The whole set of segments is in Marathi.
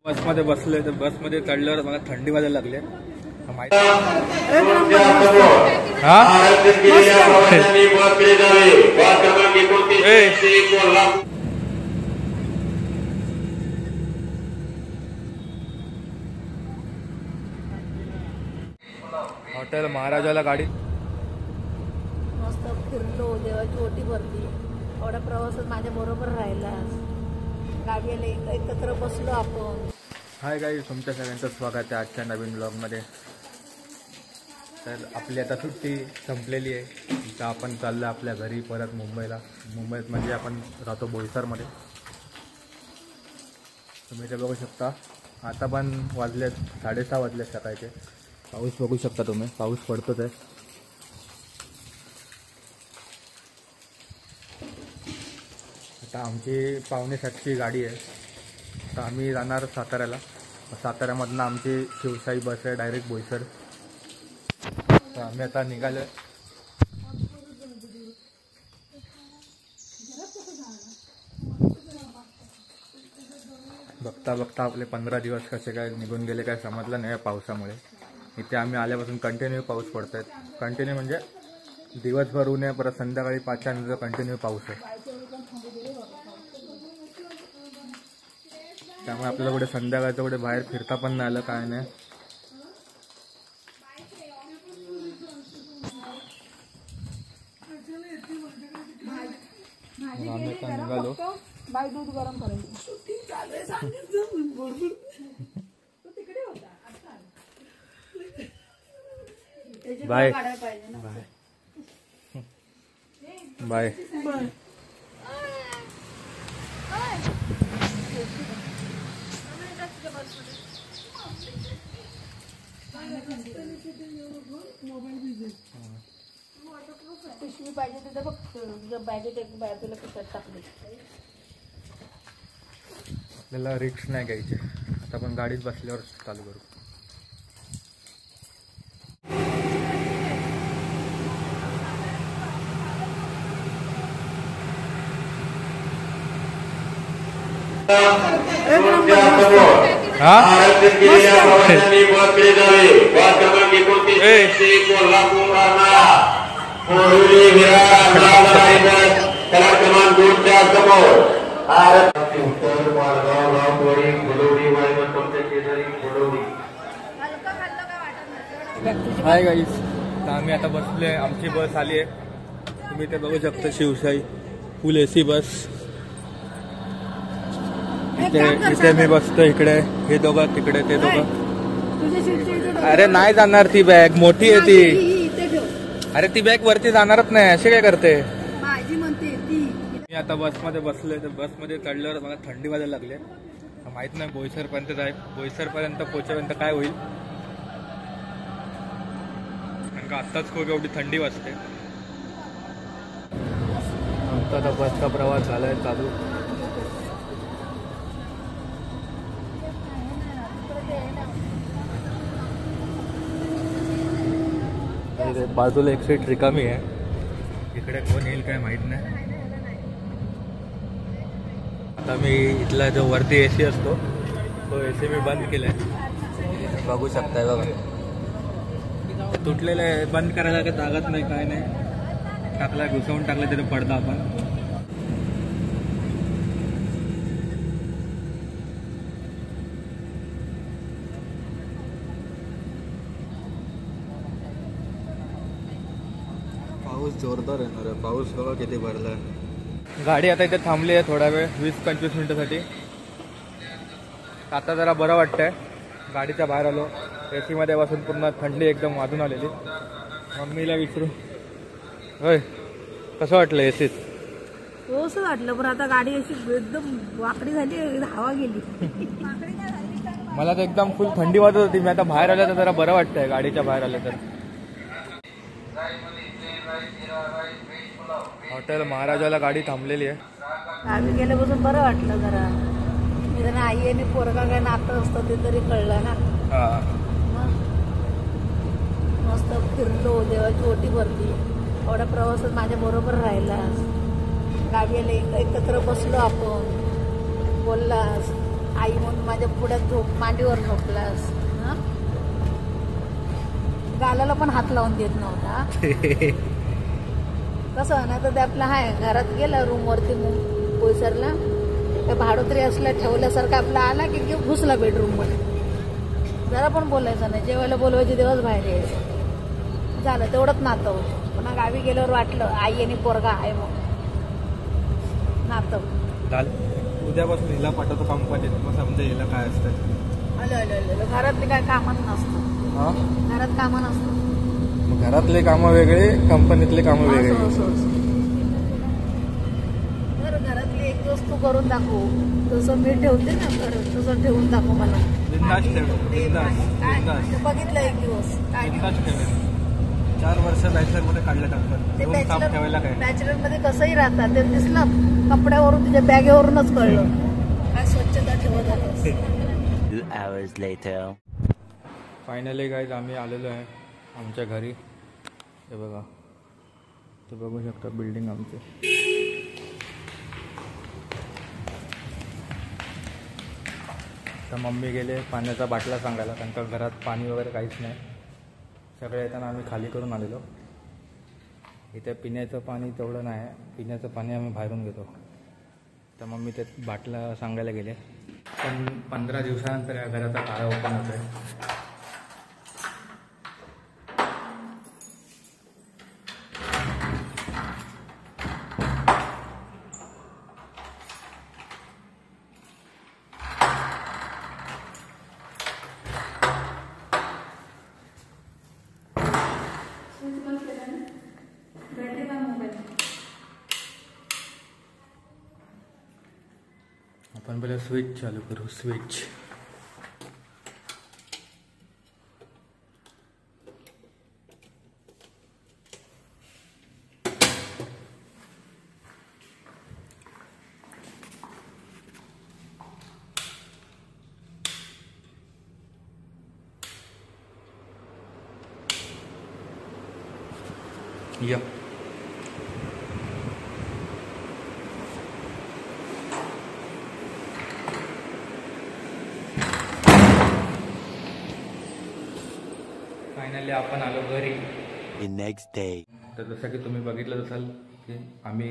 बसमध्ये बसले तर बसमध्ये चढल्यावर मला थंडी वाजायला लागली. हॉटेल महाराजाला गाडी मस्त फिरलो, देवाची ओटी भरली. एवढा प्रवासात माझ्या बरोबर राहिला. गाडीला एकत्र बसलो आपण. हाय गाईज, तुमच्या सगळ्यांचं स्वागत आहे आजच्या नवीन ब्लॉगमध्ये. तर आपली आता सुट्टी संपलेली आहे. तर आपण चाललो आपल्या घरी परत मुंबईला. मुंबईत म्हणजे आपण राहतो बोईसरमध्ये. तुम्ही ते बघू शकता. आता पण वाजलेत 6:30 वाजले सकाळचे. पाऊस बघू शकता तुम्ही, पाऊस पडतोच आहे. आता आमची 6:45ची गाडी आहे. तर आम्ही जाणार साताऱ्याला. साताऱ्यामधनं आमची शिवशाही बस आहे डायरेक्ट बोईसर. तर आम्ही आता निघालो. बघता बघता आपले 15 दिवस कसे काय निघून गेले काय समजलं नाही पावसामुळे. इथे आम्ही आल्यापासून कंटिन्यू पाऊस पडत आहेत. कंटिन्यू म्हणजे दिवसभर ऊन आहे, परत संध्याकाळी 5च्या नंतर कंटिन्यू पाऊस आहे. त्यामुळे आपल्याला कुठे संध्याकाळचं कुठे बाहेर फिरता पण नाही आलं, काय नाही. आम्ही आता निघालो. बाय दूध गरम करायचं. बाय बाय बाय. पिशवी पाहिजे तिथे बघ, तुझ्या बॅगेत एक बाजूला पिशव्यात टाकली. आपल्याला रिक्स नाही घ्यायचे. आता आपण गाडीत बसल्यावर चालू करू. हाय गाईस, तर आम्ही आता बसलोय. आमची बस आली आहे. तुम्ही ते बघू शकता, शिवशाही फुल AC बस. इथे मी बसतो, इकडे हे दोघं, तिकडे ते दोघं. अरे नाही जाणार ती बॅग, मोठी आहे ती. अरे ती बॅग वरती जाणारच नाही. असे काय करते. मी आता बसमध्ये बसलोय तर बसमध्ये चढल्यावर मला थंडी वाजायला लागली. माहित नाही बोईसरपर्यंत जाय, बोईसरपर्यंत पोहोचेपर्यंत काय होईल. कारण का आत्ताच खूप एवढी थंडी वाजते. आमचा आता बसचा प्रवास झालाय चालू. बाजूला एक सीट रिकामी आहे. इकडे कोण येईल काय माहित नाही. आता मी इथला जो वरती AC असतो तो AC मी बंद केलाय. बघू शकताय बघा, तुटलेलं आहे. बंद करायला काही जागाच नाही, काय नाही. टाकला, घुसवून टाकलं तिथे पडदा आपण. पाऊस जोरदार येणार आहे. पाऊस बघा किती भरला. गाडी आता इथे थांबली आहे थोडा वेळ, 20-25 मिनिटासाठी. आता जरा बरं वाटतंय. गाडीच्या बाहेर आलो. AC मध्ये बसून पूर्ण थंडी एकदम वाजून आलेली. मम्मीला विचारू, होय कसं वाटलं ACत? तसं वाटलं, पण आता गाडी अशी एकदम वाकडी झाली, हवा गेली. मला तर एकदम फुल थंडी वाजत होती. मी आता बाहेर आलं तर जरा बरं वाटतंय. गाडीच्या बाहेर आलं तर. हॉटेल महाराजाला गाडी थांबलेली आहे. आम्ही गेल्यापासून बरं वाटलं जरा. निदान आई आणि पोरगा काय नातं असतं ते तरी कळलं ना. मस्त फिरलो, देवाची ओटी भरली. एवढ्या प्रवासात माझ्या बरोबर राहिलास. गाडीला एकत्र बसलो आपण, बोललास. आई म्हणून माझ्या पुढ्यात मांडीवर झोपलास. हा? गालाला पण हात लावून देत नव्हता. कसं ना तर ते आपलं हाय घरात गेला रूम वरती कोसरला त्या भाडोत्री असला ठेवल्यासारखा आपला आला की घेऊन घुसला बेडरूम मध्ये. जरा पण बोलायचं नाही. जेवायला बोलवायचे दिवस बाहेर यायचं. झालं तेवढंच नातं होतं. पुन्हा गावी गेल्यावर वाटलं आई आणि पोरगा आहे मग नातं. उद्यापासून हिला पाठवतो कंपनीत, मग समजा हिला काय असतं. आलं घरातले काय कामं नसतं. घरात कामं नसतं. मग घरातले कामं वेगळे, कंपनीतले कामं वेगळे. तर घरातले एक दिवस तू करून दाखव. तसं मी ठेवते ना घर तसं ठेवून दाखव मला. बघितलं एक दिवस काय 4 वर्ष बॅचलर मध्ये काढले टाकतात. ठेवायला काय बॅचलर मध्ये कसंही राहतात ते दिसलं कपड्यावरून तुझ्या बॅगेवरूनच कळलं काय स्वच्छता ठेवत आलं. 2 hours later. फायनली गाईज आम्ही आलेलो आहे आमच्या घरी. हे बघा, ते बघू शकता बिल्डिंग आमची. तर मम्मी गेले पाण्याचा बाटला सांगायला, त्यांच्या घरात पाणी वगैरे काहीच नाही. सगळे येताना आम्ही खाली करून आलेलो. इथे पिण्याचं पाणी तेवढं नाही, पिण्याचं पाणी आम्ही बाहेरून घेतो. तर मम्मी ते बाटला सांगायला गेले. पण 15 दिवसानंतर या घराचा टाळा ओपन होतो आहे. आपण पहिला स्विच चालू करू. स्विच या. फायनली आपण आलो घरी. The next day. तर जसं की तुम्ही बघितलं असाल की आम्ही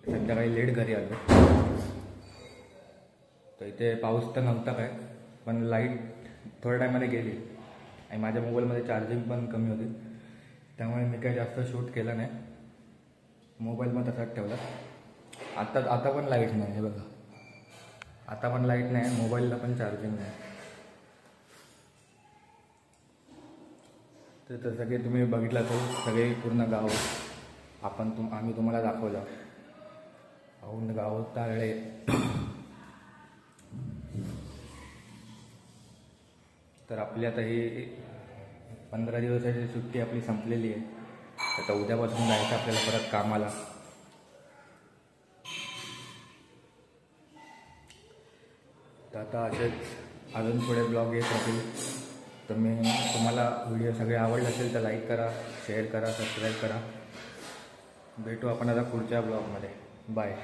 संध्याकाळी लेट घरी आलो. तर इथे पाऊस तर नव्हता काय, पण लाईट थोड्या टायमाने गेली आणि माझ्या मोबाईलमध्ये चार्जिंग पण कमी होती. त्यामुळे मी काही जास्त शूट केलं नाही. मोबाईल मग तसाच ठेवला. आता पण लाईट नाही. हे बघा, आता पण लाईट नाही, मोबाईलला पण चार्जिंग नाही. तर तसं की तुम्ही बघितलं तर सगळे पूर्ण गाव आम्ही तुम्हाला दाखवलं. औंध गाव तारळे. तर आपली आता ही 15 दिवसाची सुट्टी आपली संपलेली आहे. आता उद्यापासून जायचं आपल्याला परत कामाला. तर आता असेच अजून थोडे ब्लॉग येत राहतील. तर तुम्हाला व्हिडिओ सगळे आवडले असेल तर लाईक करा, शेअर करा, सबस्क्राईब करा. भेटू आपण आता पुढच्या ब्लॉगमध्ये. बाय.